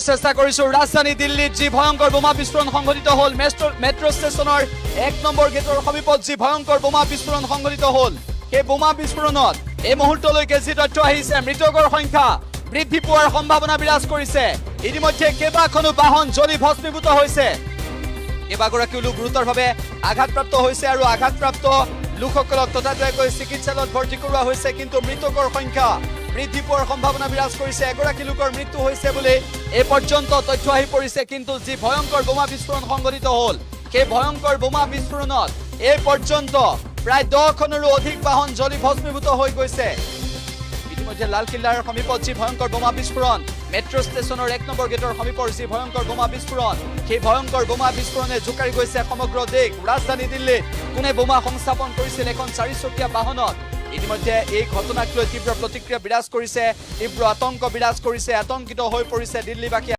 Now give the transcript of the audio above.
চেষ্টা কৰিছো ৰাজধানী দিল্লীত যি ভয়ংকৰ বোমা বিস্ফোৰণ সংঘটিত হ'ল মেট্ৰ' ষ্টেচনৰ 1 নম্বৰ গেটৰ সমীপত যি ভয়ংকৰ বোমা বিস্ফোৰণ সংঘটিত হ'ল সেই বোমা বিস্ফোৰণত এই মুহূৰ্তলৈকে যি তথ্য আহিছে মৃতকৰ সংখ্যা বৃদ্ধি পোৱাৰ সম্ভাৱনা বিৰাজ কৰিছে ইতিমধ্যে কেইবাখনো বাহন জ্বলি ভস্মীভূত হৈছে কেইবাগৰাকীও লোক গুৰুতৰভাৱে আঘাতপ্ৰাপ্ত হৈছে আৰু আঘাতপ্ৰাপ্ত লোকসকলক ততাতৈয়াকৈ চিকিৎসালয়ত ভৰ্তি কৰোৱা হৈছে কিন্তু মৃতকৰ সংখ্যা বৃদ্ধি পোৱাৰ সম্ভাৱনা বিৰাজ কৰিছে এগৰাকী লোকৰ মৃত্যু হৈছে বুলি এই পৰ্যন্ত তথ্য আহি পৰিছে কিন্তু যি ভয়ংকৰ বোমা বিস্ফোৰণ সংঘটিত হ'ল সেই ভয়ংকৰ বোমা বিস্ফোৰণত এই পৰ্যন্ত প্ৰায় 10খনৰো অধিক বাহন জ্বলি ভস্মীভূত হৈ গৈছে ইতিমধ্যে লালকিল্লাৰ সমীপত যি ভয়ংকৰ বোমা বিস্ফোৰণ মেট্ৰ' ষ্টেচনৰ 1 নম্বৰ গেটৰ সমীপৰ যি ভয়ংকৰ বোমা বিস্ফোৰণ সেই ভয়ংকৰ বোমা বিস্ফোৰণে জোকাৰি গৈছে সমগ্ৰ দেশ ৰাজধানী দিল্লীত কোনে বোমা সংস্থাপন কৰিছিল এখন 4চকীয়া বাহনত ইতিমধ্যে এই ঘটনাক লৈ তীব্ৰ প্ৰতিক্ৰিয়া বিৰাজ কৰিছে তীব্ৰ আতংক বিৰাজ কৰিছে আতংকিত হৈ পৰিছে দিল্লীবাসী